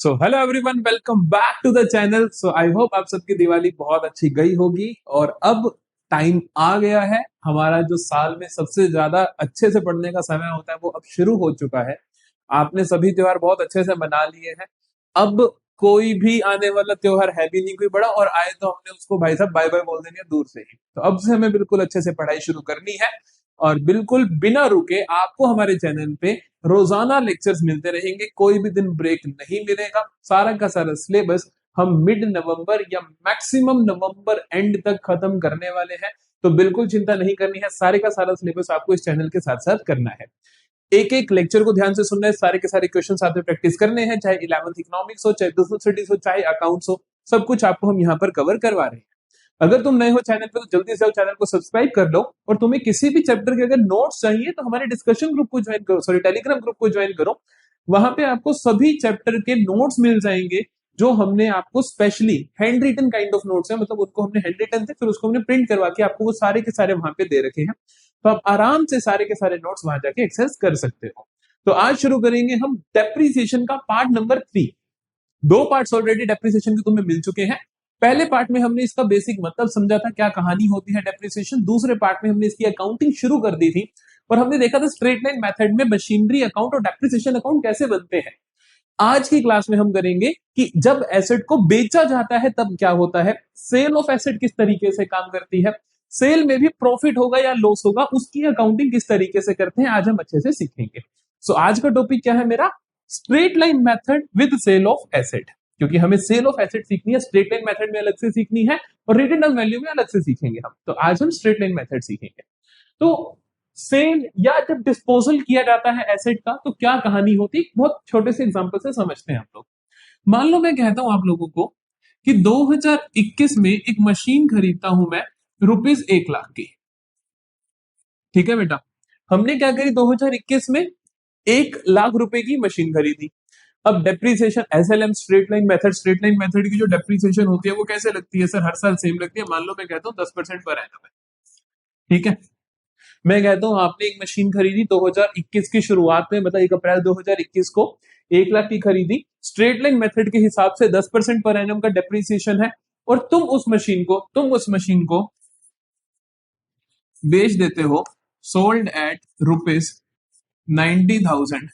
So hello everyone, welcome back to the channel. So I hope आप सबकी दिवाली बहुत अच्छी गई होगी और अब टाइम आ गया है। हमारा जो साल में सबसे ज्यादा अच्छे से पढ़ने का समय होता है वो अब शुरू हो चुका है। आपने सभी त्योहार बहुत अच्छे से मना लिए हैं। अब कोई भी आने वाला त्योहार है भी नहीं कोई बड़ा, और आए तो हमने उसको भाई साहब बाय बाय बोल देनी है दूर से ही। तो अब से हमें बिल्कुल अच्छे से पढ़ाई शुरू करनी है और बिल्कुल बिना रुके आपको हमारे चैनल पे रोजाना लेक्चर्स मिलते रहेंगे। कोई भी दिन ब्रेक नहीं मिलेगा। सारा का सारा सिलेबस हम मिड नवंबर या मैक्सिमम नवंबर एंड तक खत्म करने वाले हैं। तो बिल्कुल चिंता नहीं करनी है, सारे का सारा सिलेबस आपको इस चैनल के साथ साथ करना है। एक एक लेक्चर को ध्यान से सुनना है, सारे के सारे क्वेश्चन आपने प्रैक्टिस करने हैं, चाहे 11th इकोनॉमिक्स हो, चाहे बिजनेस स्टडीज हो, चाहे अकाउंट्स हो, सब कुछ आपको हम यहाँ पर कवर करवा रहे हैं। अगर तुम नए हो चैनल पे तो जल्दी से चैनल को सब्सक्राइब कर लो, और तुम्हें किसी भी चैप्टर के अगर नोट्स चाहिए तो हमारे डिस्कशन ग्रुप को ज्वाइन करो, सॉरी टेलीग्राम ग्रुप को ज्वाइन करो। वहां पे आपको सभी चैप्टर के नोट्स मिल जाएंगे जो हमने आपको specially hand written kind of notes है, मतलब उनको हमने हैंड रिटन थे फिर उसको हमने प्रिंट करवा के आपको वो सारे के सारे वहां पे दे रखे हैं। तो आप आराम से सारे के सारे नोट्स वहां जाके एक्सेस कर सकते हो। तो आज शुरू करेंगे हम डेप्रिसिएशन का पार्ट नंबर 3। दो पार्ट्स ऑलरेडी डेप्रिसिएशन के तुम्हें मिल चुके हैं। पहले पार्ट में हमने इसका बेसिक मतलब समझा था, क्या कहानी होती है डेप्रिसिएशन। दूसरे पार्ट में हमने इसकी अकाउंटिंग शुरू कर दी थी और हमने देखा था स्ट्रेट लाइन मेथड में मशीनरी अकाउंट और डेप्रिसिएशन अकाउंट कैसे बनते हैं। आज की क्लास में हम करेंगे कि जब एसेट को बेचा जाता है तब क्या होता है, सेल ऑफ एसेट किस तरीके से काम करती है, सेल में भी प्रॉफिट होगा या लॉस होगा उसकी अकाउंटिंग किस तरीके से करते हैं, आज हम अच्छे से सीखेंगे। सो आज का टॉपिक क्या है मेरा, straight line method with sale of asset. क्योंकि हमें सेल ऑफ एसेट सीखनी है, स्ट्रेट लाइन मेथड में अलग से सीखनी है और रिटर्न डाउन वैल्यू में अलग से सीखेंगे हम। तो आज हम स्ट्रेट लाइन मेथड सीखेंगे। तो सेल या जब डिस्पोजल किया जाता है एसेट का तो क्या कहानी होती है, बहुत छोटे से एग्जांपल से समझते हैं हम लोग। मान लो मैं कहता हूं आप लोगों को कि 2021 में एक मशीन खरीदता हूं मैं ₹1,00,000 की। ठीक है बेटा, हमने क्या करी 2021 में ₹1,00,000 की मशीन खरीदी। अब depreciation SLM straight line method की जो डेप्रिसिएशन होती है वो कैसे लगती है सर, हर साल सेम लगती है। मान लो मैं कहता हूँ 10% पर एनम है। ठीक है, मैं कहता हूँ आपने एक मशीन खरीदी 2021 की शुरुआत में, मतलब 1 अप्रैल 2021 को 1,00,000 की खरीदी। स्ट्रेट लाइन मेथड के हिसाब से 10% पर एनम का डेप्रिसिएशन है और तुम उस मशीन को बेच देते हो, सोल्ड एट ₹90,000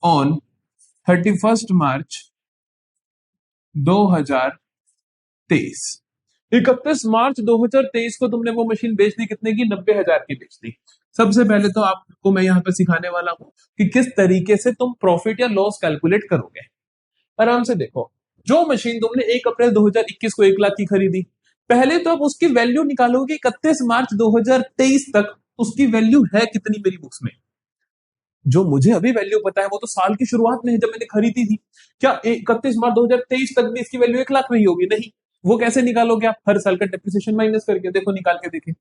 ऑन 31 मार्च 2023। 31 मार्च 2023 को तुमने वो मशीन बेच दी, कितने की, 90,000 की बेच दी। सबसे पहले तो आपको मैं यहाँ पे सिखाने वाला हूं कि किस तरीके से तुम प्रॉफिट या लॉस कैलकुलेट करोगे। आराम से देखो, जो मशीन तुमने 1 अप्रैल 2021 को 1,00,000 की खरीदी, पहले तो आप उसकी वैल्यू निकालोगे 31 मार्च 2023 तक उसकी वैल्यू है कितनी मेरी बुक्स में। जो मुझे अभी वैल्यू पता है वो तो साल की शुरुआत में है जब मैंने खरीदी थी। क्या 31 मार्च 2023 तक भी इसकी वैल्यू 1,00,000 रही होगी? नहीं। वो कैसे निकालोगे आप, हर साल का डेप्रिसिएशन माइनस करके। देखो निकाल के देखें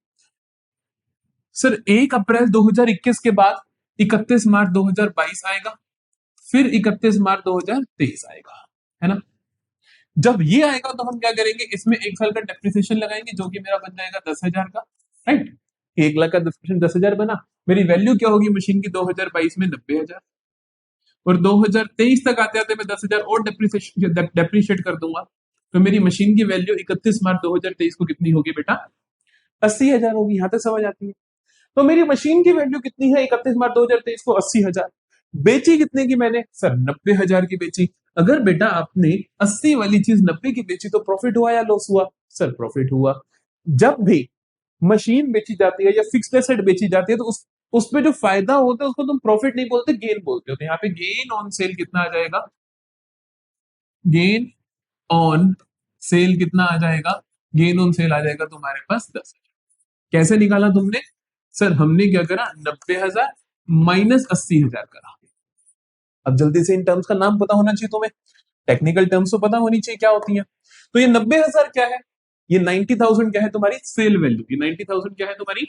सर, 1 अप्रैल 2021 के बाद 31 मार्च 2022 आएगा, फिर 31 मार्च 2023 आएगा, है ना। जब ये आएगा तो हम क्या करेंगे, इसमें 1 साल का डेप्रिसिएशन लगाएंगे जो कि मेरा बन जाएगा 10,000 का, राइट। 1,00,000 का 10% 10,000 बना, मेरी वैल्यू क्या होगी मशीन की 2022 में, 90,000। और 2023 तक आते आते मैं 10,000 और डेप्रिशिएट कर दूंगा, तो मेरी मशीन की वैल्यू 31 मार्च 2023 को कितनी होगी बेटा, 80,000 होगी। यहां तक समझ आती है। तो मेरी मशीन की वैल्यू कितनी है 31 मार्च 2023 को, 80,000। बेची कितने की मैंने सर, 90,000 की बेची। अगर बेटा आपने 80 वाली चीज 90 की बेची तो प्रॉफिट हुआ या लॉस हुआ? सर प्रॉफिट हुआ। जब भी मशीन बेची जाती है या फिक्स्ड एसेट बेची जाती है तो उसमें जो फायदा होता है उसको तुम प्रॉफिट नहीं बोलते, गेन बोलते हो। तो यहाँ पे गेन ऑन सेल कितना आ जाएगा, गेन ऑन सेल कितना आ जाएगा, गेन ऑन सेल आ जाएगा तुम्हारे पास 10,000। कैसे निकाला तुमने सर, हमने क्या करा, 90,000 माइनस 80,000 करा। अब जल्दी से इन टर्म्स का नाम पता होना चाहिए तुम्हें, टेक्निकल टर्म्स तो पता होनी चाहिए क्या होती है। तो ये 90,000 क्या है, ये 90,000 क्या है तुम्हारी सेल वैल्यू, ये 90,000 क्या है तुम्हारी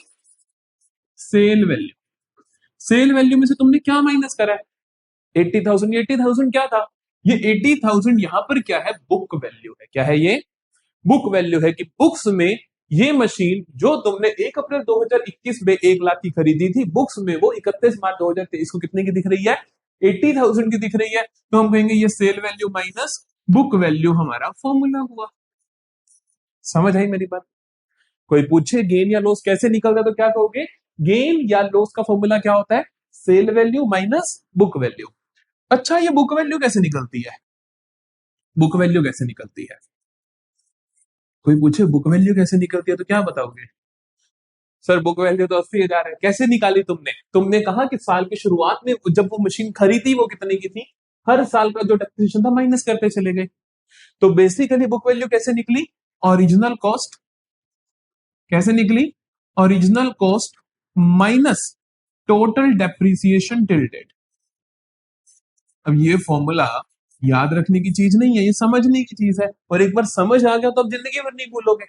सेल वैल्यू। सेल वैल्यू में से तुमने क्या माइनस करा है, 80,000। 80,000 क्या था, ये 80,000 यहां पर क्या है, बुक वैल्यू है। क्या है ये, बुक वैल्यू है कि बुक्स में ये मशीन जो तुमने 1 अप्रैल 2021 में 1,00,000 की खरीदी थी, बुक्स में वो 31 मार्च 2023 को कितने की दिख रही है, 80,000 की दिख रही है, तो हम कहेंगे ये sale value minus book value हमारा फॉर्मूला हुआ। समझ आई मेरी बात? कोई पूछे गेन या लॉस कैसे निकलता है तो क्या कहोगे? गेन या लॉस का फॉर्मूला क्या होता है? Sale value minus book value. अच्छा, ये बुक वैल्यू कैसे निकलती है? बुक वैल्यू कैसे निकलती है? कोई पूछे बुक वैल्यू कैसे निकलती है तो क्या बताओगे? सर बुक वैल्यू तो 80,000 है। कैसे निकाली तुमने? तुमने कहा कि साल की शुरुआत में जब वो मशीन खरीदी वो कितने की थी, हर साल का जो डेप्रिसिएशन था माइनस करते चले गए। तो बेसिकली बुक वैल्यू कैसे निकली? Original cost. कैसे निकली? Original cost minus total depreciation till date. अब ये फॉर्मूला याद रखने की चीज नहीं है, ये समझने की चीज है, और एक बार समझ आ गया तो अब जिंदगी भर नहीं भूलोगे।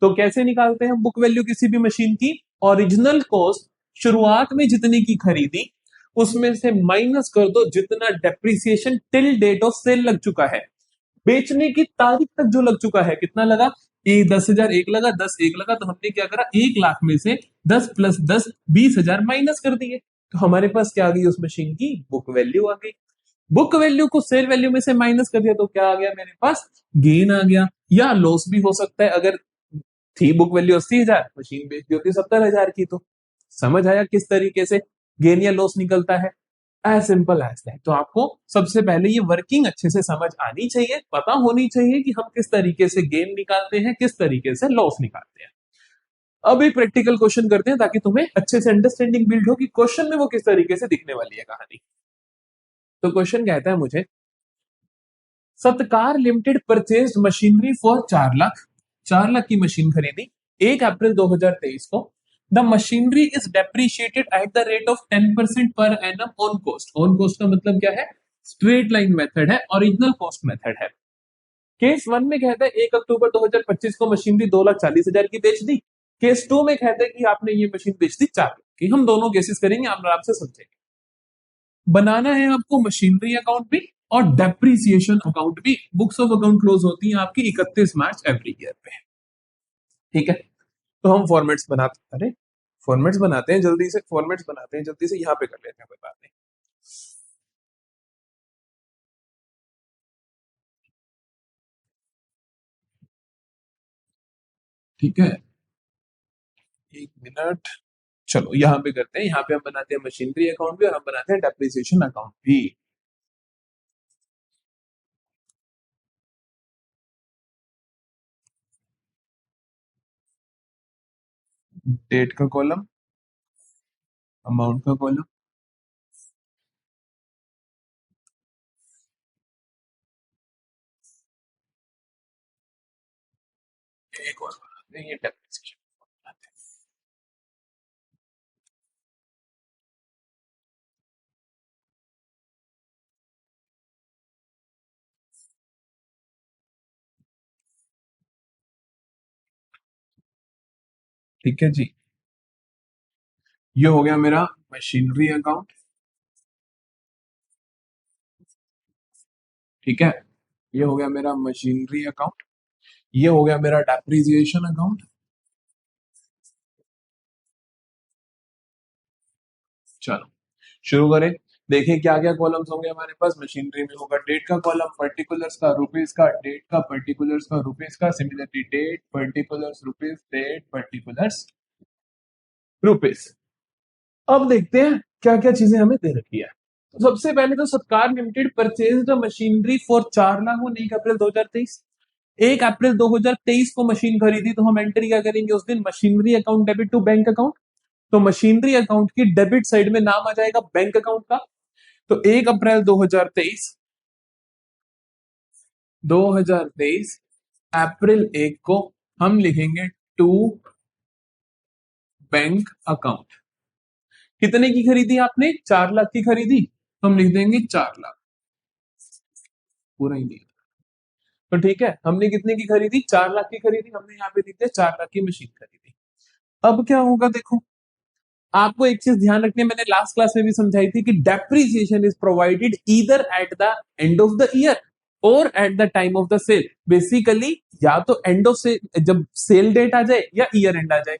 तो कैसे निकालते हैं बुक वैल्यू किसी भी मशीन की? ओरिजिनल कॉस्ट शुरुआत में जितने की खरीदी उसमें से माइनस कर दो जितना depreciation till date of sale लग चुका है, बेचने की तारीख तक जो लग चुका है। कितना लगा? 10,000 एक लगा, 10 एक लगा, तो हमने क्या करा? 1 लाख में से 10 प्लस 10 20,000 माइनस कर दिए, तो हमारे पास क्या आ गई? उस मशीन की बुक वैल्यू आ गई। बुक वैल्यू को सेल वैल्यू में से माइनस कर दिया तो क्या आ गया मेरे पास? गेन आ गया, या लॉस भी हो सकता है। अगर थी बुक वैल्यू 80,000, मशीन बेच दी होती 70,000 की। तो समझ आया किस तरीके से गेन या लॉस निकलता है? As simple as that. तो आपको सबसे पहले ये वर्किंग अच्छे से समझ आनी चाहिए, पता होनी चाहिए कि हम किस तरीके से गेन निकालते हैं, किस तरीके से लॉस निकालते हैं। अब एक प्रैक्टिकल क्वेश्चन करते हैं ताकि तुम्हें अच्छे से अंडरस्टैंडिंग बिल्ड हो कि क्वेश्चन में वो किस तरीके से दिखने वाली है कहानी। तो क्वेश्चन कहता है मुझे, सत्कार limited purchase machinery for 4 lakh. 4 lakh की मशीन खरीदी 1 अप्रैल 2023 को। The machinery is depreciated at the rate of 10% per annum on cost. On cost का मतलब क्या है? स्ट्रेट लाइन मेथड है, ओरिजिनल कॉस्ट मेथड है। केस 1 में कहता है 1 अक्टूबर 2025 को मशीनरी 2,40,000 की बेच दी। केस 2 में कहता है कि आपने ये मशीन बेच दी 4 लाख की। हम दोनों केसेस करेंगे, आप आराम से समझेंगे। बनाना है आपको मशीनरी अकाउंट भी और डेप्रीसिएशन अकाउंट भी। बुक्स ऑफ अकाउंट क्लोज होती है आपकी 31 मार्च एवरी ईयर पे। ठीक है, तो हम फॉर्मेट्स बनाते, अरे फॉर्मेट्स बनाते हैं जल्दी से, फॉर्मेट्स बनाते हैं जल्दी से, यहाँ पे कर लेते हैं, कोई बात नहीं। ठीक है, 1 मिनट। चलो यहाँ पे करते हैं, यहाँ पे हम बनाते हैं मशीनरी अकाउंट भी और हम बनाते हैं डेप्रिसिएशन अकाउंट भी। डेट का कॉलम, अमाउंट का कॉलम, एक और बनाते हैं, ये डेप्रिसिएशन बनाते हैं। ठीक है जी, ये हो गया मेरा मशीनरी अकाउंट। ठीक है, ये हो गया मेरा मशीनरी अकाउंट, ये हो गया मेरा डेप्रिसिएशन अकाउंट। चलो शुरू करें। देखिए क्या क्या कॉलम्स होंगे हमारे पास। मशीनरी में होगा डेट का कॉलम, पर्टिकुलर्स का, रुपीज का, डेट का, पर्टिकुलर्स का, रुपीज का, similarly date, particulars, rupees, date, particulars, rupees. अब देखते हैं क्या क्या चीजें हमें दे रखी है। तो सबसे पहले तो सत्कार limited purchase the machinery for 4 lakh on 1 अप्रैल 2023। 1 अप्रैल 2023 को मशीन खरीदी, तो हम एंट्री क्या करेंगे उस दिन? Machinery account debit to bank account. तो मशीनरी अकाउंट की डेबिट साइड में नाम आ जाएगा बैंक अकाउंट का। तो 1 अप्रैल 2023, 2023 अप्रैल 1 को हम लिखेंगे टू बैंक अकाउंट। कितने की खरीदी आपने? 4 लाख की खरीदी, तो हम लिख देंगे 4 लाख, पूरा ही नहीं। तो ठीक है, हमने कितने की खरीदी? 4 लाख की खरीदी, हमने यहाँ पे लिख दिया 4 लाख की मशीन खरीदी। अब क्या होगा देखो, आपको एक चीज ध्यान रखनी है, मैंने लास्ट क्लास में भी समझाई थी कि depreciation is provided either at the end of the year और at the time of the sale. Basically या तो एंड ऑफ से जब सेल डेट आ जाए या ईयर एंड आ जाए।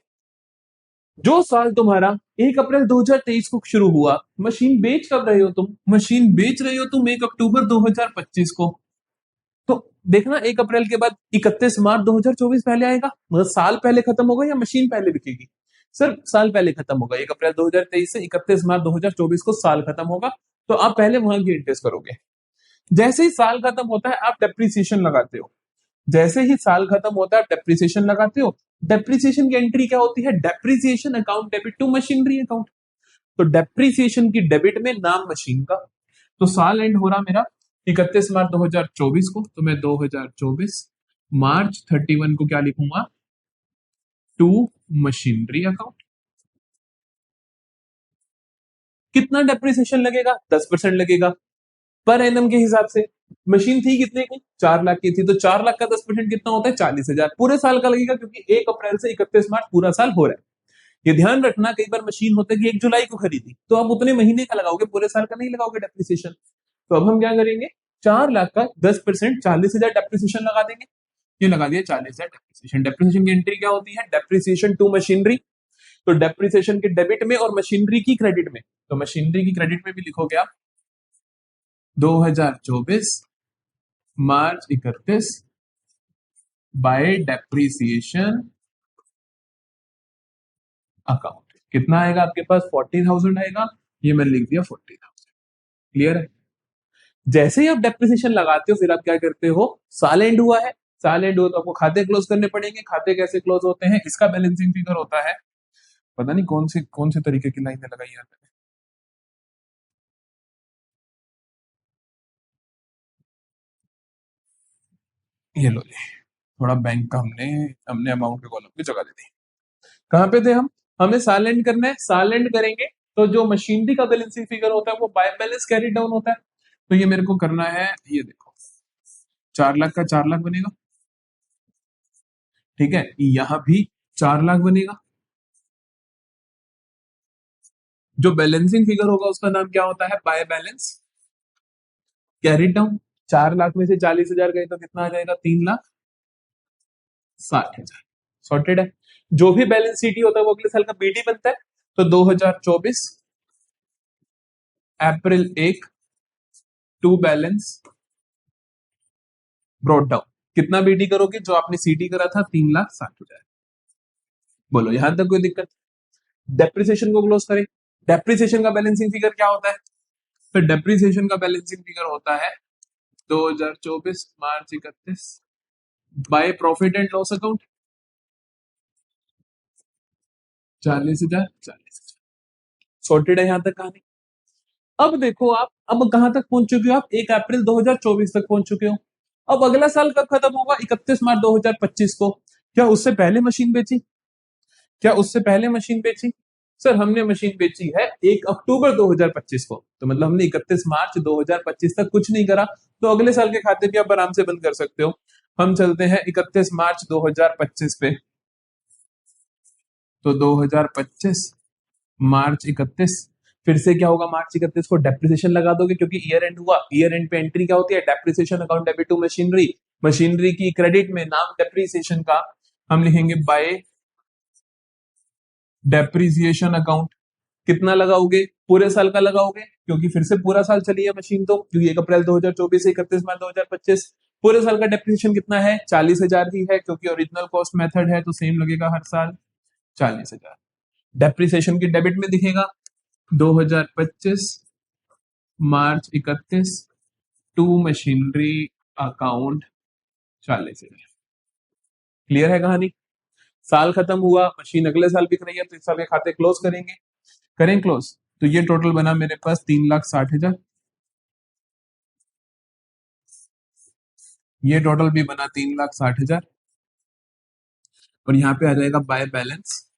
जो साल तुम्हारा 1 अप्रैल 2023 को शुरू हुआ, मशीन बेच कब रहे हो तुम? मशीन बेच रहे हो तुम 1 अक्टूबर 2025 को। तो देखना 1 अप्रैल के बाद 31 मार्च 2024 पहले आएगा, मतलब साल पहले खत्म होगा या मशीन पहले बिकेगी? सर साल पहले खत्म होगा, 1 अप्रैल 2023 से 31 मार्च 2024 को साल खत्म होगा। तो आप पहले वहां की इंटरेस्ट करोगे। जैसे ही साल खत्म होता है आप डेप्रिसिएशन लगाते हो। जैसे ही साल खत्म होता है डेप्रिसिएशन लगाते हो। डेप्रिसिएशन की एंट्री क्या होती है? Depreciation account debit to machinery account. तो डेप्रिसिएशन की डेबिट में नाम मशीन का। तो साल एंड हो रहा मेरा 31 मार्च 2024 को, तो मैं 2024 मार्च 31 को क्या लिखूंगा? To machinery account. कितना डेप्रिसिएशन लगेगा? 10% लगेगा पर एनम के हिसाब से। मशीन थी कितने की? 4 लाख की थी, तो 4 लाख का 10% कितना होता है? 40,000। पूरे साल का लगेगा क्योंकि 1 अप्रैल से 31 मार्च पूरा साल हो रहा है। ये ध्यान रखना, कई बार मशीन होता है कि 1 जुलाई को खरीदी, तो आप उतने महीने का लगाओगे, पूरे साल का नहीं लगाओगे डेप्रिसिएशन। तो अब हम क्या करेंगे? 4 लाख का 10% 40,000 डेप्रिसिएशन लगा देंगे। ये लगा दिया 40,000 डेप्रिसिएशन। डेप्रिसिएशन की एंट्री क्या होती है? Depreciation to machinery. तो डेप्रिसिएशन के डेबिट में और मशीनरी की क्रेडिट में। तो मशीनरी की क्रेडिट में भी लिखोगे आप 2024 मार्च 31 बाय डेप्रिसिएशन अकाउंट। कितना आएगा आपके पास? 40,000 आएगा। ये मैंने लिख दिया 40,000। क्लियर है? जैसे ही आप डेप्रिसिएशन लगाते हो फिर आप क्या करते हो? साल एंड हुआ है, साल एंड हुआ तो आपको खाते क्लोज करने पड़ेंगे। खाते कैसे क्लोज होते हैं? इसका बैलेंसिंग फिगर होता है, पता नहीं कौन से तरीके की लाइनें लगाई है मैंने। ये लो जी, थोड़ा बैंक का हमने हमने अमाउंट के कॉलम की जगह दे दी। कहाँ पे थे हम? हमें साल एंड करना है। साल एंड करेंगे तो जो मशीनरी का बैलेंसिंग फिगर होता है वो बाय बैलेंस कैरी डाउन होता है। तो ये मेरे को करना है, ये देखो 4 लाख का 4 लाख बनेगा। ठीक है, यहां भी 4 लाख बनेगा। जो बैलेंसिंग फिगर होगा उसका नाम क्या होता है? By balance carry down. 4 lakh में से 40,000 गए तो कितना आ जाएगा? 3,60,000। सॉर्टेड है। जो भी बैलेंस शीट होता है वो अगले साल का बीडी बनता है। तो 2024 अप्रैल 1 टू बैलेंस ब्रॉट डाउन। कितना बीडी करोगे? जो आपने सीडी करा था 3,60,000। बोलो यहां तक कोई दिक्कत? डेप्रिसिएशन को क्लोज करें। डेप्रिसिएशन का बैलेंसिंग फिगर क्या होता है? फिर डेप्रिसिएशन का बैलेंसिंग फिगर होता है 2024 मार्च 31 by profit and loss account. 40,000 40,000। Sorted है यहां तक कहानी। अब देखो आप अब कहां तक पहुंच चुके हो? आप 1 अप्रैल 2024 तक पहुंच चुके हो। अब अगला साल कब खत्म होगा? 31 मार्च 2025 को। क्या उससे पहले मशीन बेची? क्या उससे पहले मशीन बेची? सर हमने मशीन बेची है 1 अक्टूबर 2025 को, तो मतलब हमने 31 मार्च 2025 तक कुछ नहीं करा। तो अगले साल के खाते भी आप आराम से बंद कर सकते हो। हम चलते हैं 31 मार्च 2025 पे। तो 2025 मार्च 31, फिर से क्या होगा? मार्च 31 को डेप्रिसिएशन लगा दोगे क्योंकि ईयर एंड हुआ। ईयर एंड पे एंट्री क्या होती है? Depreciation account debit to machinery. Machinery की क्रेडिट में नाम डेप्रिसिएशन का हम लिखेंगे बाय डेप्रिसिएशन अकाउंट। कितना लगाओगे? पूरे साल का लगाओगे क्योंकि फिर से पूरा साल चली है मशीन, तो क्योंकि 1 अप्रैल 2024 से 31 मार्च 2025 पूरे साल का डेप्रिसिएशन कितना है? 40,000 ही है क्योंकि ओरिजिनल कॉस्ट मेथड है तो सेम लगेगा हर साल 40,000। डेप्रिसिएशन की डेबिट में दिखेगा 2025 मार्च 31 टू मशीनरी अकाउंट 40,000। क्लियर है कहानी? साल खत्म हुआ, मशीन अगले साल बिक रही है तो इस साल के खाते क्लोज करेंगे। करें क्लोज। तो ये टोटल बना मेरे पास 3,60,000। ये टोटल भी बना 3,60,000। और यहाँ पे आ जाएगा बाय बैलेंस।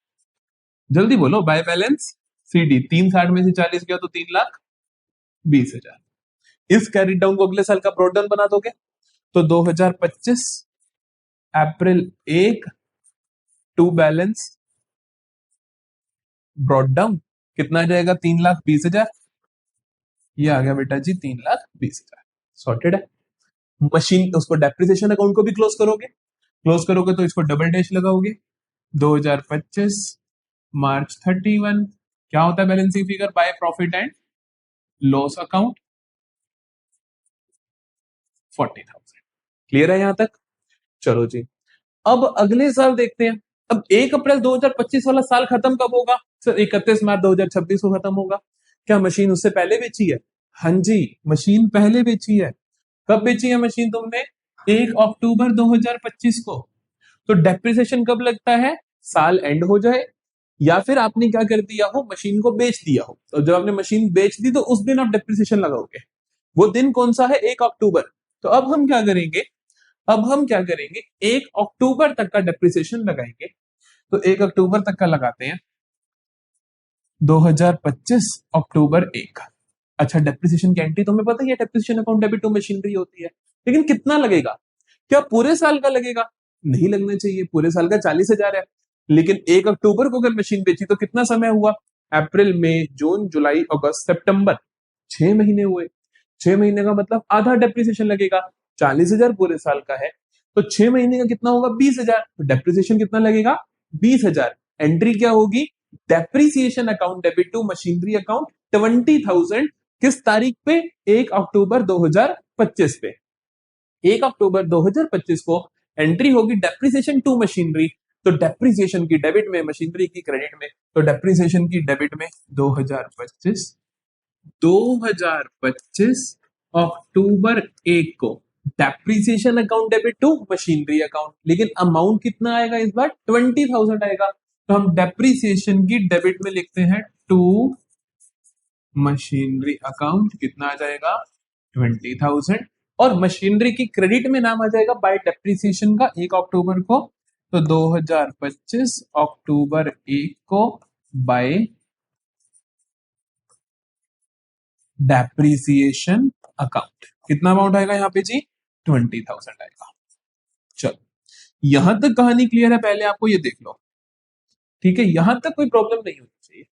जल्दी बोलो, बाय बैलेंस सीडी। 3,60 में से 40 गया तो 3,20,000। इस कैरी डाउन को अगले साल का ब्रॉड डाउन बना दोगे तो 2025 अप्रैल 1 टू बैलेंस ब्रॉड डाउन कितना आ जाएगा? 3,20,000। ये आ गया बेटा जी 3,20,000। सॉर्टेड है। मशीन उसको डेप्रिसिएशन अकाउंट को भी क्लोज करोगे। क्लोज करोगे तो इसको डबल डैश लगाओगे 2025 मार्च 31 क्या होता है balancing figure by profit and loss account 40,000। Clear है यहां तक? चलो जी, अब अगले साल देखते हैं। अब 1 अप्रैल 2025 वाला साल खत्म कब होगा? सर 31 मार्च 2026 को खत्म होगा। क्या मशीन उससे पहले बेची है? हाँ जी, मशीन पहले बेची है। कब बेची है मशीन तुमने? 1 अक्टूबर 2025 को। तो डेप्रिसिएशन कब लगता है? साल एंड हो जाए या फिर आपने क्या कर दिया हो, मशीन को बेच दिया हो। तो जब आपने मशीन बेच दी तो उस दिन आप डेप्रिसिएशन लगाओगे। वो दिन कौन सा है? 1 अक्टूबर। तो अब हम क्या करेंगे? अब हम क्या करेंगे, 1 अक्टूबर तक का डेप्रिसिएशन लगाएंगे। तो 1 अक्टूबर तक का लगाते हैं, 2025 अक्टूबर 1। अच्छा, डेप्रिसिएशन की एंट्री तुम्हें पता ही है, depreciation account debit to machinery होती है। लेकिन कितना लगेगा? क्या पूरे साल का लगेगा? नहीं लगना चाहिए, पूरे साल का 40,000 है। लेकिन 1 अक्टूबर को अगर मशीन बेची तो कितना समय हुआ? अप्रैल मई जून जुलाई अगस्त सितंबर, 6 महीने हुए। 6 महीने का मतलब आधा डेप्रिसिएशन लगेगा। 40,000 पूरे साल का है तो 6 महीने का कितना होगा? 20,000। तो डेप्रिसिएशन कितना लगेगा? 20,000। एंट्री क्या होगी? Depreciation account debit to machinery account 20,000। किस तारीख पे? 1 अक्टूबर 2025 पे। 1 अक्टूबर 2025 को एंट्री होगी डेप्रिसिएशन टू मशीनरी। तो डेप्रिसिएशन की डेबिट में, मशीनरी की क्रेडिट में। तो डेप्रिसिएशन की डेबिट में 2025 अक्टूबर 1 को depreciation account debit to machinery account. लेकिन अमाउंट कितना आएगा इस बार? 20,000 आएगा। तो हम डेप्रिसिएशन की डेबिट में लिखते हैं टू मशीनरी अकाउंट। कितना आ जाएगा? 20,000। और मशीनरी की क्रेडिट में नाम आ जाएगा बाय डेप्रिसिएशन का 1 अक्टूबर को। तो 2025 अक्टूबर 1 को बाय डेप्रिसिएशन अकाउंट। कितना अमाउंट आएगा यहाँ पे जी? 20,000 आएगा। चलो, यहां तक कहानी क्लियर है? पहले आपको ये देख लो, ठीक है? यहां तक कोई प्रॉब्लम नहीं होनी चाहिए।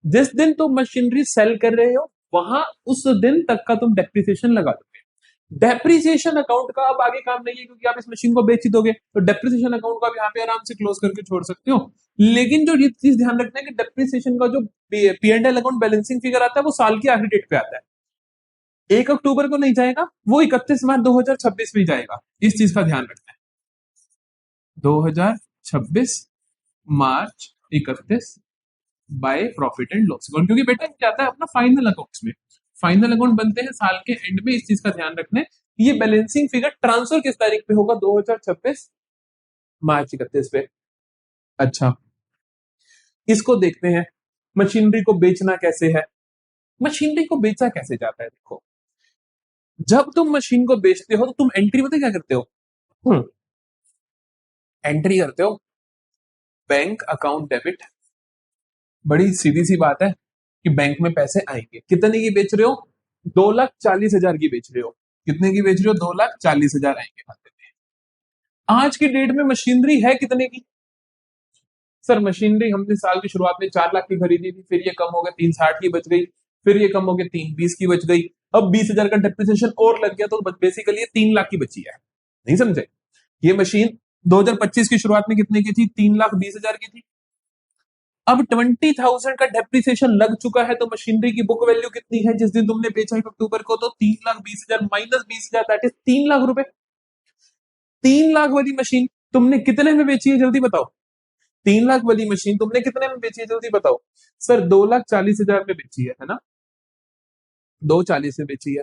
जिस दिन तुम मशीनरी सेल कर रहे हो वहां उस दिन तक का तुम डेप्रिसिएशन लगा दोगे। डेप्रिसिएशन अकाउंट का अब आगे काम नहीं है क्योंकि आप इस मशीन को बेच ही दोगे। तो डेप्रिसिएशन अकाउंट को आप यहाँ पे आराम से क्लोज करके छोड़ सकते हो। लेकिन जो ये चीज ध्यान रखना है कि डेप्रिसिएशन का जो P&L अकाउंट बैलेंसिंग फिगर आता है वो साल की आखिरी डेट पे आता है। 1 अक्टूबर को नहीं जाएगा, वो 31 मार्च 2026 में जाएगा। इस चीज का ध्यान रखना है। 2026 मार्च 31 by profit and loss account. क्योंकि बेटा क्या आता है अपना फाइनल अकाउंट्स में, फाइनल अकाउंट बनते हैं साल के एंड में। इस चीज का ध्यान रखना है। ये बैलेंसिंग फिगर ट्रांसफर किस तारीख पे होगा? 2026 मार्च 31 पे। अच्छा, इसको देखते हैं, मशीनरी को बेचना कैसे है। मशीनरी को बेचा कैसे जाता है? देखो, जब तुम मशीन को बेचते हो तो तुम एंट्री पता क्या करते हो? एंट्री करते हो बैंक अकाउंट डेबिट। बड़ी सीधी सी बात है कि बैंक में पैसे आएंगे। कितने की बेच रहे हो? 2,40,000 की बेच रहे हो। कितने की बेच रहे हो? 2,40,000 आएंगे खाते में। आज की डेट में मशीनरी है कितने की? सर मशीनरी हमने साल की शुरुआत में 4 लाख की खरीदी थी, फिर ये कम हो गया 360 की बच गई, फिर ये कम हो गया 320 की बच गई, अब 20,000 का डेप्रिसिएशन और लग गया तो बेसिकली ये 3 लाख की बची है। नहीं समझे? ये मशीन 2025 की शुरुआत में कितने की थी? 3,20,000 की थी। अब 20,000 का डेप्रिसिएशन लग चुका है तो मशीनरी की बुक वैल्यू कितनी है जिस दिन तुमने बेचा 1 अक्टूबर को? तो 3,20,000 माइनस 20,000 दैट इज 3 लाख रुपए। 3 लाख वाली मशीन तुमने कितने में बेची है जल्दी बताओ? 3 लाख वाली मशीन तुमने कितने में बेची है जल्दी बताओ? सर 2,40,000 में बेची है ना? 240 में बेची है।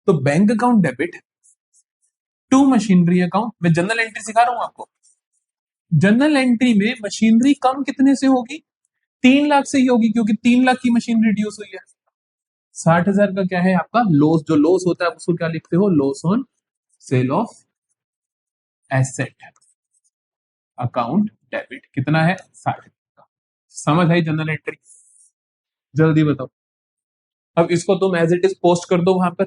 तो bank account debit to machinery account. मैं जनरल एंट्री सिखा रहा हूं आपको। जनरल एंट्री में मशीनरी कम कितने से होगी? 3 लाख से ही होगी क्योंकि 3 लाख की मशीन रिड्यूस हुई है। 60,000 का क्या है आपका लॉस? जो लॉस होता है उसको क्या लिखते हो? Loss on sale of asset account debit. कितना है? 60 का। समझ आई जनरल एंट्री? जल्दी बताओ। अब इसको तुम एज इट इज पोस्ट कर दो वहां पर,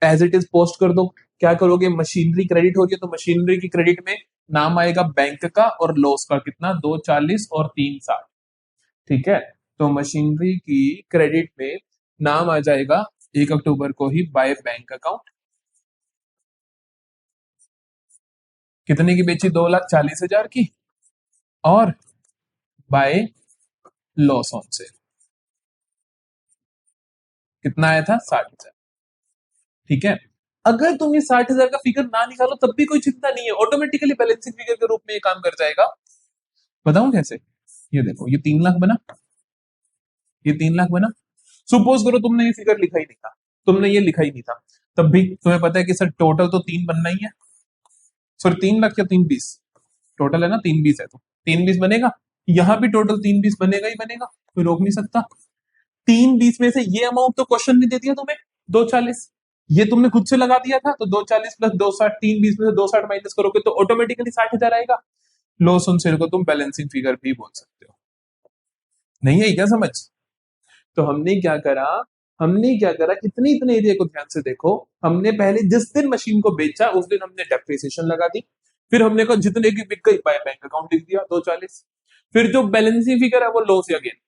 एज इट इज पोस्ट कर दो। क्या करोगे? मशीनरी क्रेडिट हो रही है तो मशीनरी की क्रेडिट में नाम आएगा बैंक का और लॉस का। कितना? 240 और 360। ठीक है, तो मशीनरी की क्रेडिट में नाम आ जाएगा 1 अक्टूबर को ही बाय बैंक अकाउंट। कितने की बेची? 2,40,000 की। और बाय लॉस ऑन सेल। कितना आया था? 60,000। ठीक है, अगर तुम ये 60,000 का फिगर ना निकालो तब भी कोई चिंता नहीं है, ऑटोमेटिकली बैलेंसिंग फिगर के रूप में ये काम कर जाएगा। बताऊं कैसे? ये देखो, ये 3 लाख बना, ये 3 लाख बना। सुपोज करो तुमने ये फिगर लिखा ही नहीं था, तुमने ये लिखा ही नहीं था, तब भी तुम्हें पता है कि सर टोटल तो 3 बनना ही है। सर 3 लाख या 320 टोटल है ना, 320 है तो 320 बनेगा। यहाँ भी टोटल 320 बनेगा ही बनेगा, कोई रोक नहीं सकता। 320 में से ये अमाउंट तो क्वेश्चन ने दे दिया तुम्हें 240, ये तुमने खुद से लगा दिया था, तो 240 प्लस 260, 320 में से 260 माइनस करोगे तो ऑटोमेटिकली 60,000 आएगा। लॉस ऑन सेल को तुम बैलेंसिंग फिगर भी बोल सकते हो। नहीं है क्या समझ? तो हमने क्या करा, इतने इतने एरिया को ध्यान से देखो। हमने पहले जिस दिन मशीन को बेचा उस दिन हमने डेप्रिसिएशन लगा दी, फिर हमने कहा जितने की बिक गई बाय बैंक अकाउंट लिख दिया 240। फिर जो बैलेंसिंग फिगर है वो लॉस या गेन,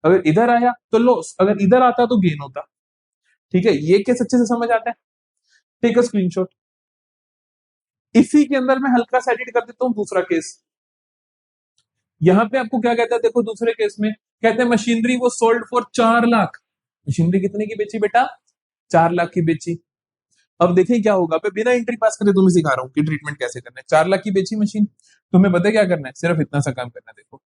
अगर इधर आया तो लॉस, अगर इधर आता तो गेन होता। ठीक है, ये केस अच्छे से समझ आता है? Take a screenshot. इसी के अंदर मैं हल्का सा एडिट कर देता हूं दूसरा केस। यहां पे आपको क्या कहता है, देखो दूसरे केस में कहते हैं मशीनरी वो सोल्ड फॉर 4 लाख। मशीनरी कितने की बेची बेटा? 4 लाख की बेची। अब देखिए क्या होगा, मैं बिना एंट्री पास करे तुम्हें सिखा रहा हूं कि ट्रीटमेंट कैसे करना है। 4 लाख की बेची मशीन, तुम्हें पता है क्या करना है? सिर्फ इतना सा काम करना है। देखो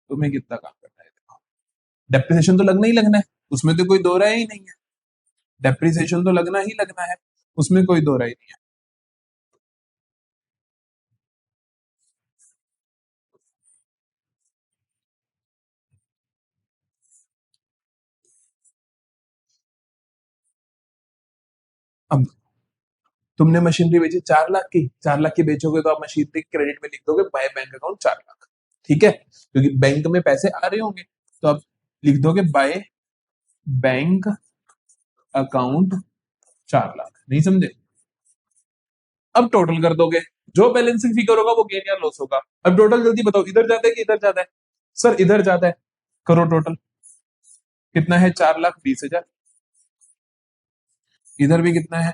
तुम्हें कितना काम करना है, देखो डेप्रिसिएशन तो लगना ही लगना है, उसमें तो कोई दो राय ही नहीं है। डेप्रिसिएशन तो लगना ही लगना है, उसमें कोई दो राय नहीं है। अब तुमने मशीनरी बेची 4 लाख की, 4 लाख की बेचोगे तो आप मशीनरी क्रेडिट में लिख दोगे बाय बैंक अकाउंट 4 लाख। ठीक है, क्योंकि बैंक में पैसे आ रहे होंगे तो आप लिख दोगे बाय बैंक अकाउंट 4 लाख। नहीं समझे? अब टोटल कर दोगे, जो बैलेंसिंग फिगर होगा वो गेन या लॉस होगा। अब टोटल जल्दी बताओ, इधर जाता है कि इधर जाता है? सर इधर जाता है। करो टोटल, कितना है? 4,20,000। इधर भी कितना है?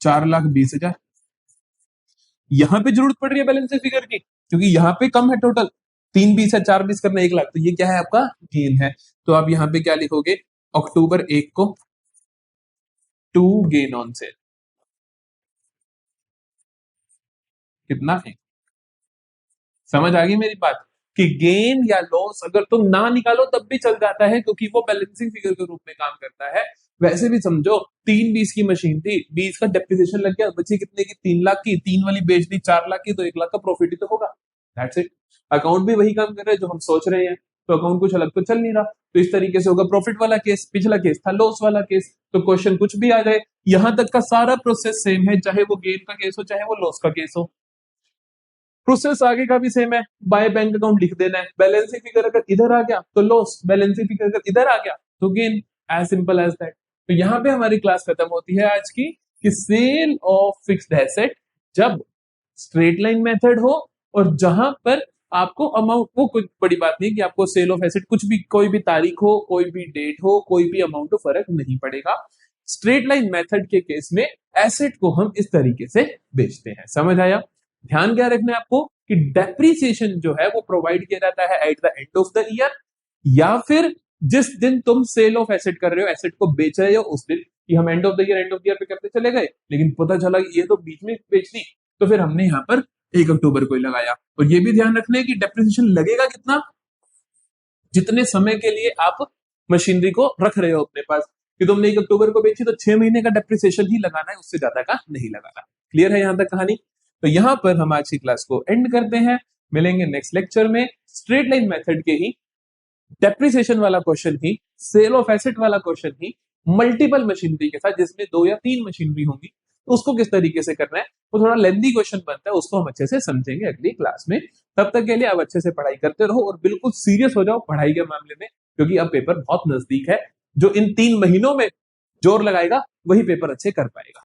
4,20,000। यहां पे जरूरत पड़ रही है बैलेंसिंग फिगर की, क्योंकि यहाँ पे कम है टोटल। 3 20 है, 4 20 करना 1 लाख, तो ये क्या है? आपका गेन है। तो आप यहाँ पे क्या लिखोगे? अक्टूबर 1 को टू गेन ऑन सेल कितना है? समझ आ गई मेरी बात? कि गेन या लॉस अगर तुम ना निकालो तब भी चल जाता है, क्योंकि वो बैलेंसिंग फिगर के रूप में काम करता है। वैसे भी समझो, 320 की मशीन थी, 20 का डेप्रिसिएशन लग गया, बची कितने की? 3 लाख की, 3 वाली बेच दी 4 लाख की, तो 1 लाख का प्रॉफिट ही तो होगा। That's it. अकाउंट भी वही काम कर रहे हैं जो हम सोच रहे हैं, तो अकाउंट कुछ अलग तो चल नहीं रहा। तो इस तरीके से होगा। प्रॉफिट वाला केस, पिछला केस था लॉस वाला केस, तो क्वेश्चन कुछ भी आ जाए, यहां तक का सारा प्रोसेस सेम है, चाहे वो गेन का केस हो चाहे वो लॉस का केस हो। प्रोसेस आगे का भी सेम है, बाय बैंक अकाउंट लिख देना है। बैलेंसिंग फिगर अगर इधर आ गया तो लॉस, बैलेंसिंग फिगर अगर इधर आ गया तो gain. As simple as that. तो यहां पे हमारी क्लास खत्म होती है आज की, कि सेल ऑफ फिक्स्ड एसेट जब स्ट्रेट लाइन मेथड हो, और जहां पर आपको अमाउंट, वो कुछ बड़ी बात नहीं कि आपको सेल ऑफ एसेट कुछ भी, कोई भी तारीख हो, कोई भी डेट हो, कोई भी अमाउंट हो, फर्क नहीं पड़ेगा। स्ट्रेट लाइन मेथड के केस में एसेट को हम इस तरीके से बेचते हैं। समझ आया? ध्यान क्या रखना है आपको, कि डेप्रीसिएशन जो है वो प्रोवाइड किया जाता है eight the end of the year, या फिर जिस दिन तुम सेल ऑफ एसेट कर रहे हो, एसेट को बेच रहे हो उस दिन। कि हम एंड ऑफ द ईयर पे करते चले गए, लेकिन पता चला कि ये तो बीच में बेच दी, तो फिर हमने यहाँ पर 1 अक्टूबर को ही लगाया। और ये भी ध्यान रखना है कि डेप्रिसिएशन लगेगा कितना, जितने समय के लिए आप मशीनरी को रख रहे हो अपने पास। कि तुमने 1 अक्टूबर को बेची तो 6 महीने का डेप्रिसिएशन ही लगाना है, उससे ज्यादा का नहीं लगाना। क्लियर है यहां तक कहानी? तो यहां पर हम आज की क्लास को एंड करते हैं। मिलेंगे नेक्स्ट लेक्चर में स्ट्रेट लाइन मेथड के ही डेप्रिसिएशन वाला क्वेश्चन ही, सेल ऑफ एसेट वाला क्वेश्चन ही, मल्टीपल मशीनरी के साथ जिसमें 2 या 3 मशीनरी होंगी, तो उसको किस तरीके से करना है, वो थोड़ा लेंथी क्वेश्चन बनता है, उसको हम अच्छे से समझेंगे अगली क्लास में। तब तक के लिए आप अच्छे से पढ़ाई करते रहो और बिल्कुल सीरियस हो जाओ पढ़ाई के मामले में, क्योंकि अब पेपर बहुत नजदीक है। जो इन 3 महीनों में जोर लगाएगा वही पेपर अच्छे कर पाएगा।